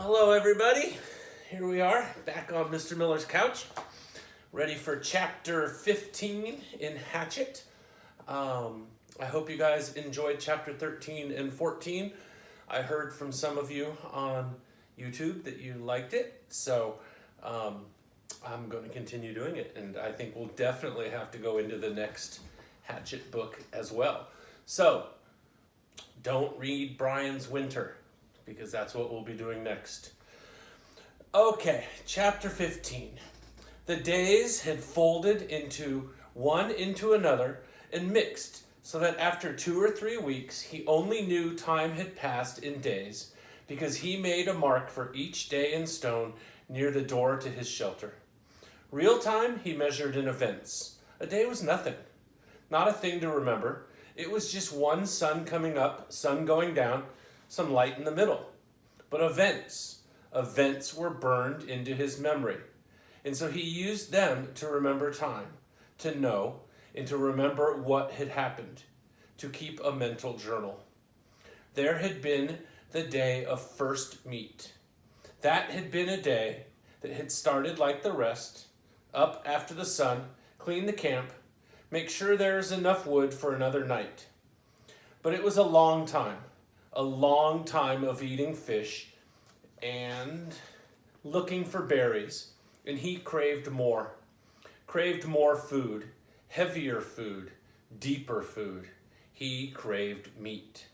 Hello everybody, here we are back on Mr. Miller's couch, ready for chapter 15 in Hatchet. I hope you guys enjoyed chapter 13 and 14. I heard from some of you on YouTube that you liked it, so I'm going to continue doing it, and I think we'll definitely have to go into the next Hatchet book as well. So, don't read Brian's Winter, because that's what we'll be doing next. Okay, chapter 15. The days had folded one into another and mixed, so that after 2 or 3 weeks he only knew time had passed in days, because he made a mark for each day in stone near the door to his shelter. Real time he measured in events. A day was nothing, not a thing to remember. It was just one sun coming up, sun going down, some light in the middle. But events were burned into his memory. And so he used them to remember time, to know, and to remember what had happened, to keep a mental journal. There had been the day of first meet. That had been a day that had started like the rest, up after the sun, clean the camp, make sure there is enough wood for another night. But it was a long time of eating fish and looking for berries, and he craved more food, heavier food, deeper food. He craved meat.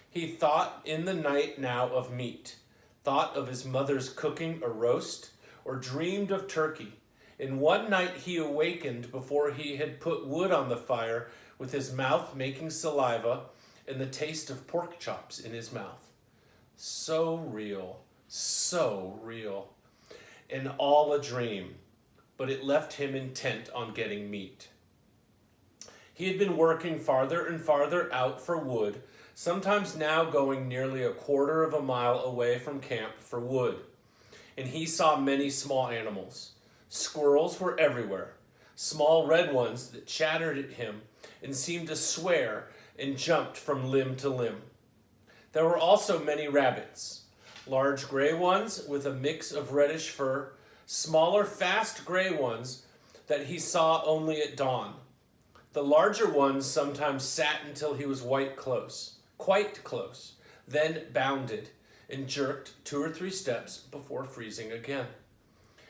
He thought in the night now of meat, thought of his mother's cooking a roast, or dreamed of turkey. And one night he awakened before he had put wood on the fire, with his mouth making saliva and the taste of pork chops in his mouth. So real, and all a dream, but it left him intent on getting meat. He had been working farther and farther out for wood, sometimes now going nearly a quarter of a mile away from camp for wood. And he saw many small animals. Squirrels were everywhere, small red ones that chattered at him and seemed to swear and jumped from limb to limb. There were also many rabbits, large gray ones with a mix of reddish fur, smaller fast gray ones that he saw only at dawn. The larger ones sometimes sat until he was quite close, then bounded and jerked 2 or 3 steps before freezing again.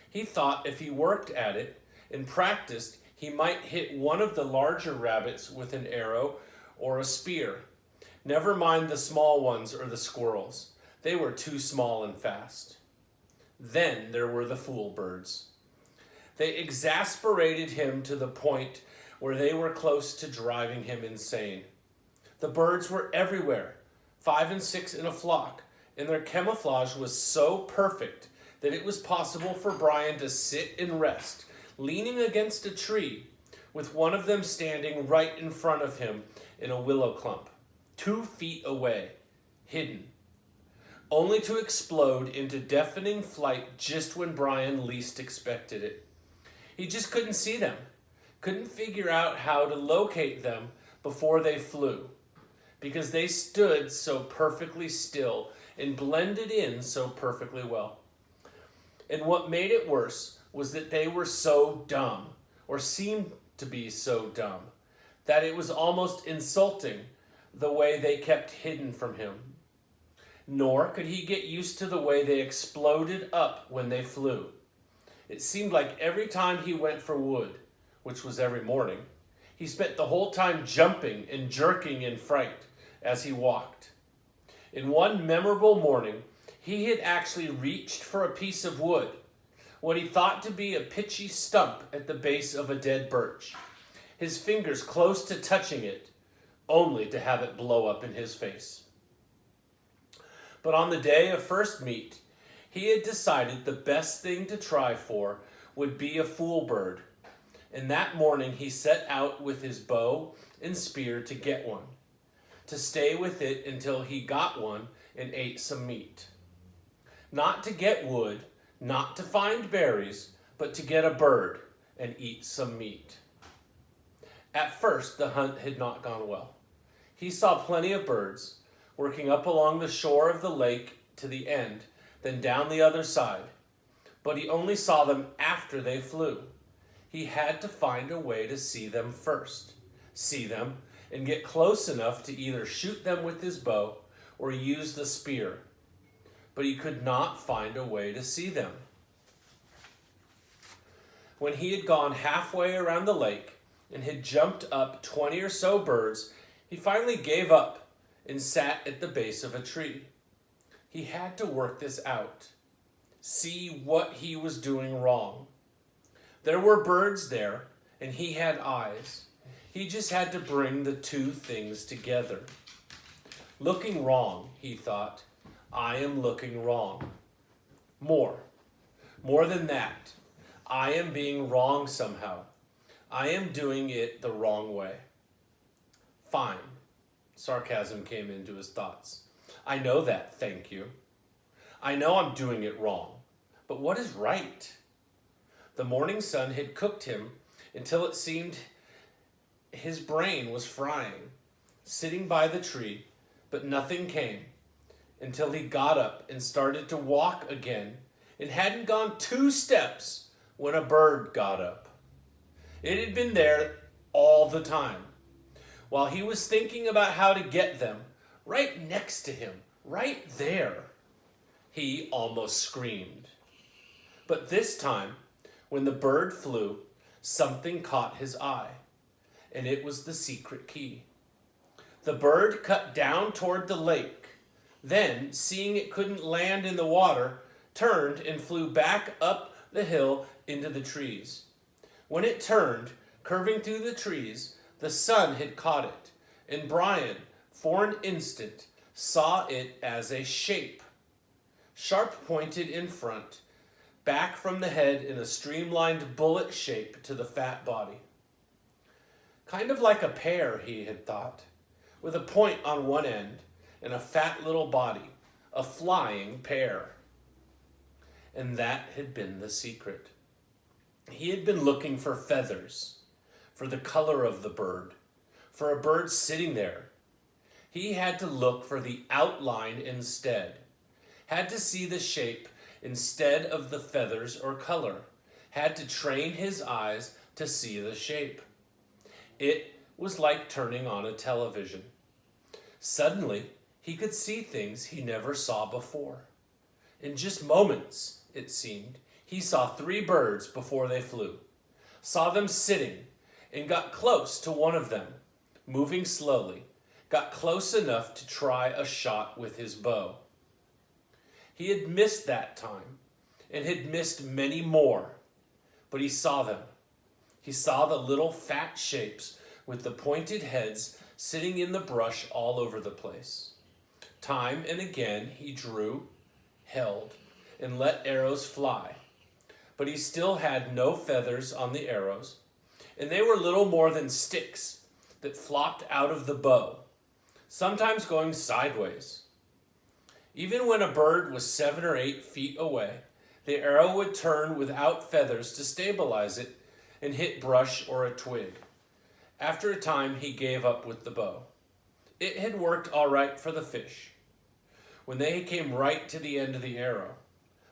He thought if he worked at it and practiced, he might hit one of the larger rabbits with an arrow or a spear. Never mind the small ones or the squirrels. They were too small and fast. Then there were the fool birds. They exasperated him to the point where they were close to driving him insane. The birds were everywhere, 5 and 6 in a flock, and their camouflage was so perfect that it was possible for Brian to sit and rest, leaning against a tree, with one of them standing right in front of him in a willow clump, 2 feet away, hidden, only to explode into deafening flight just when Brian least expected it. He just couldn't see them, couldn't figure out how to locate them before they flew, because they stood so perfectly still and blended in so perfectly well. And what made it worse was that they were so dumb, or seemed to be so dumb, that it was almost insulting the way they kept hidden from him. Nor could he get used to the way they exploded up when they flew. It seemed like every time he went for wood, which was every morning, he spent the whole time jumping and jerking in fright as he walked. In one memorable morning, he had actually reached for a piece of wood, what he thought to be a pitchy stump at the base of a dead birch, his fingers close to touching it, only to have it blow up in his face. But on the day of first meet, he had decided the best thing to try for would be a fool bird, and that morning he set out with his bow and spear to get one, to stay with it until he got one and ate some meat. Not to get wood, not to find berries, but to get a bird and eat some meat. At first, the hunt had not gone well. He saw plenty of birds, working up along the shore of the lake to the end then down the other side. But he only saw them after they flew. He had to find a way to see them first. See them and get close enough to either shoot them with his bow or use the spear. But he could not find a way to see them. When he had gone halfway around the lake and had jumped up 20 or so birds, he finally gave up and sat at the base of a tree. He had to work this out, see what he was doing wrong. There were birds there, and he had eyes. He just had to bring the two things together. Looking wrong, he thought. I am looking wrong. More than that. I am being wrong somehow. I am doing it the wrong way. Fine. Sarcasm came into his thoughts. I know that, thank you. I know I'm doing it wrong. But what is right? The morning sun had cooked him until it seemed his brain was frying, sitting by the tree, but nothing came until he got up and started to walk again and hadn't gone 2 steps when a bird got up. It had been there all the time. While he was thinking about how to get them, right next to him, right there, he almost screamed. But this time, when the bird flew, something caught his eye, and it was the secret key. The bird cut down toward the lake, then, seeing it couldn't land in the water, turned and flew back up the hill into the trees. When it turned, curving through the trees, the sun had caught it, and Brian, for an instant, saw it as a shape. Sharp pointed in front, back from the head in a streamlined bullet shape to the fat body. Kind of like a pear, he had thought, with a point on one end and a fat little body, a flying pear. And that had been the secret. He had been looking for feathers, for the color of the bird, for a bird sitting there. He had to look for the outline instead, had to see the shape instead of the feathers or color, had to train his eyes to see the shape. It was like turning on a television. Suddenly, he could see things he never saw before. In just moments, it seemed, he saw 3 birds before they flew, saw them sitting, and got close to one of them, moving slowly, got close enough to try a shot with his bow. He had missed that time, and had missed many more, but he saw them. He saw the little fat shapes with the pointed heads sitting in the brush all over the place. Time and again he drew, held, and let arrows fly, but he still had no feathers on the arrows, and they were little more than sticks that flopped out of the bow, sometimes going sideways. Even when a bird was 7 or 8 feet away, the arrow would turn without feathers to stabilize it and hit brush or a twig. After a time, he gave up with the bow. It had worked all right for the fish, when they came right to the end of the arrow,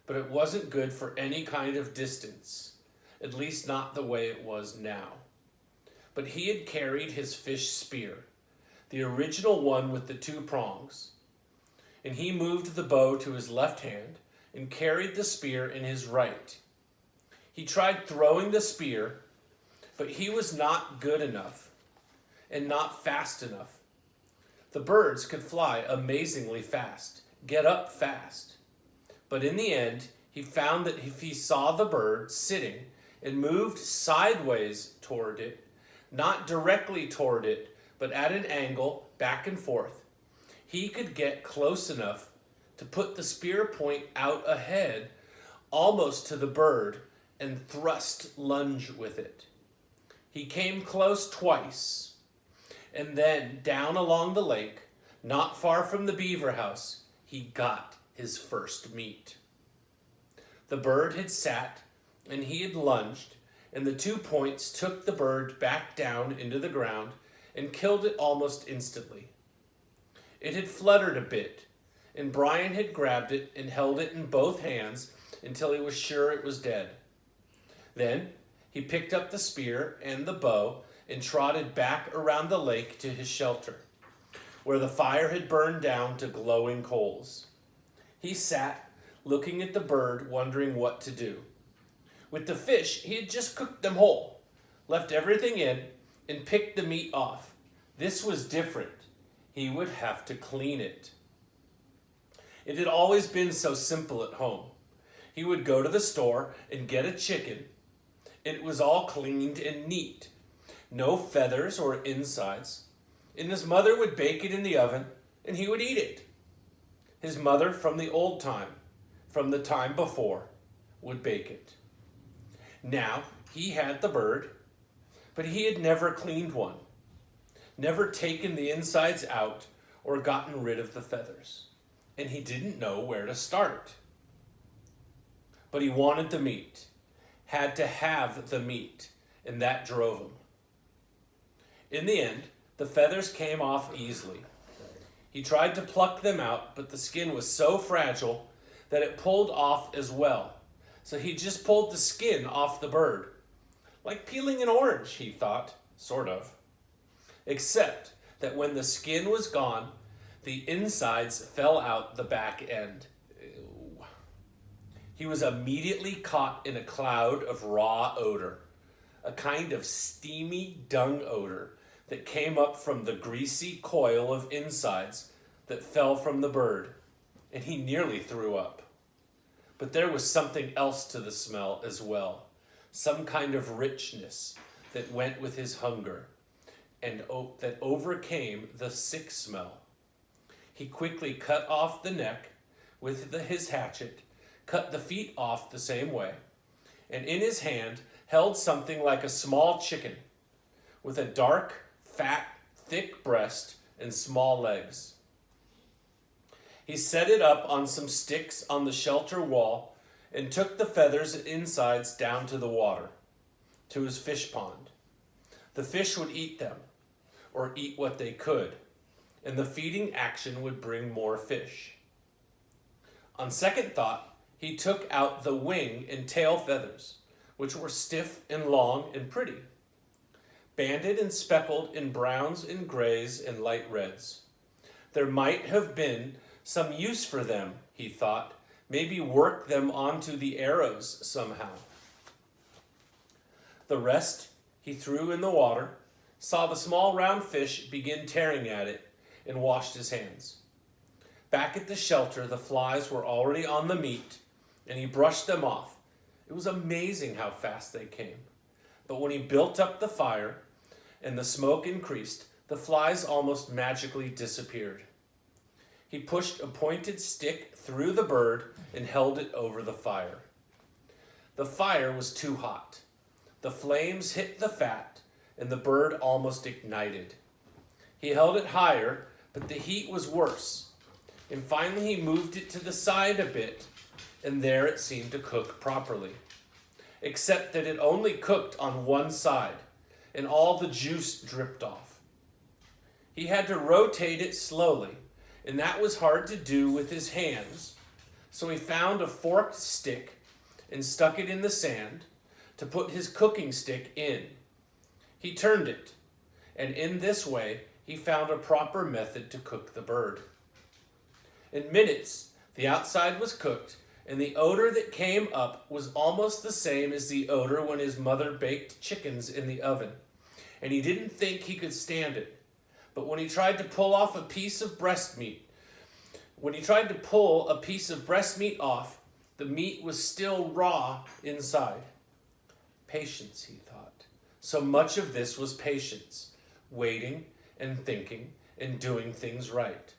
but it wasn't good for any kind of distance, at least not the way it was now. But he had carried his fish spear, the original one with the 2 prongs, and he moved the bow to his left hand and carried the spear in his right. He tried throwing the spear, but he was not good enough and not fast enough. The birds could fly amazingly fast, get up fast. But in the end, he found that if he saw the bird sitting and moved sideways toward it, not directly toward it, but at an angle back and forth, he could get close enough to put the spear point out ahead, almost to the bird, and thrust lunge with it. He came close twice, and then down along the lake, not far from the beaver house, he got his first meat. The bird had sat, and he had lunged, and the 2 points took the bird back down into the ground and killed it almost instantly. It had fluttered a bit, and Brian had grabbed it and held it in both hands until he was sure it was dead. Then he picked up the spear and the bow and trotted back around the lake to his shelter, where the fire had burned down to glowing coals. He sat, looking at the bird, wondering what to do. With the fish, he had just cooked them whole, left everything in, and picked the meat off. This was different. He would have to clean it. It had always been so simple at home. He would go to the store and get a chicken. It was all cleaned and neat. No feathers or insides. And his mother would bake it in the oven, and he would eat it. His mother from the old time, from the time before, would bake it. Now he had the bird, but he had never cleaned one, never taken the insides out or gotten rid of the feathers, and he didn't know where to start. But he wanted the meat, had to have the meat, and that drove him. In the end, the feathers came off easily. He tried to pluck them out, but the skin was so fragile that it pulled off as well. So he just pulled the skin off the bird. Like peeling an orange, he thought, sort of. Except that when the skin was gone, the insides fell out the back end. Ew. He was immediately caught in a cloud of raw odor, a kind of steamy dung odor that came up from the greasy coil of insides that fell from the bird, and he nearly threw up. But there was something else to the smell as well, some kind of richness that went with his hunger and that overcame the sick smell. He quickly cut off the neck with his hatchet, cut the feet off the same way, and in his hand held something like a small chicken with a dark, fat, thick breast and small legs. He set it up on some sticks on the shelter wall and took the feathers and insides down to the water, to his fish pond. The fish would eat them, or eat what they could, and the feeding action would bring more fish. On second thought, he took out the wing and tail feathers, which were stiff and long and pretty, banded and speckled in browns and grays and light reds. There might have been some use for them, he thought, maybe work them onto the arrows somehow. The rest he threw in the water, saw the small round fish begin tearing at it, and washed his hands. Back at the shelter, the flies were already on the meat, and he brushed them off. It was amazing how fast they came. But when he built up the fire and the smoke increased, the flies almost magically disappeared. He pushed a pointed stick through the bird and held it over the fire. The fire was too hot. The flames hit the fat, and the bird almost ignited. He held it higher, but the heat was worse. And finally he moved it to the side a bit, and there it seemed to cook properly. Except that it only cooked on one side, and all the juice dripped off. He had to rotate it slowly, and that was hard to do with his hands. So he found a forked stick and stuck it in the sand to put his cooking stick in. He turned it, and in this way he found a proper method to cook the bird. In minutes, the outside was cooked, and the odor that came up was almost the same as the odor when his mother baked chickens in the oven, and he didn't think he could stand it. But when he tried to pull off a piece of breast meat, off, the meat was still raw inside. Patience, he thought. So much of this was patience, waiting and thinking and doing things right.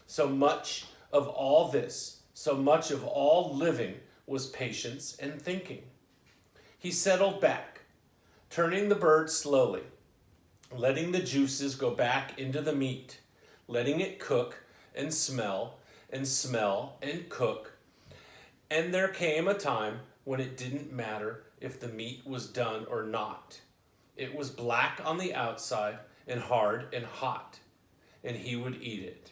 So much of all this, so much of all living was patience and thinking. He settled back, turning the bird slowly, letting the juices go back into the meat, letting it cook and smell and smell and cook. And there came a time when it didn't matter if the meat was done or not. It was black on the outside and hard and hot, and he would eat it.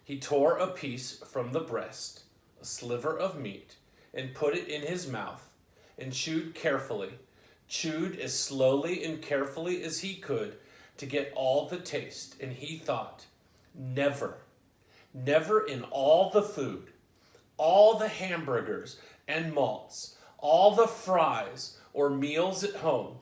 He tore a piece from the breast, a sliver of meat, and put it in his mouth, and chewed carefully, chewed as slowly and carefully as he could to get all the taste. And he thought, never, never in all the food, all the hamburgers and malts, all the fries or meals at home,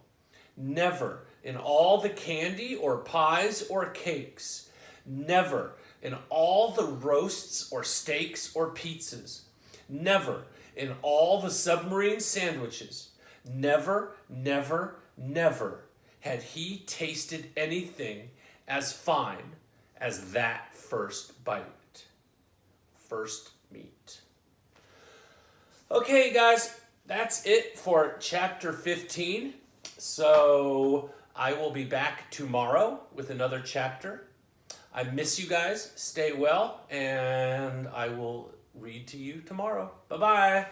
never in all the candy or pies or cakes, never in all the roasts or steaks or pizzas, never in all the submarine sandwiches, never, never, never had he tasted anything as fine as that first bite. First meat. Okay, guys, that's it for chapter 15. So I will be back tomorrow with another chapter. I miss you guys. Stay well, and I will read to you tomorrow. Bye-bye.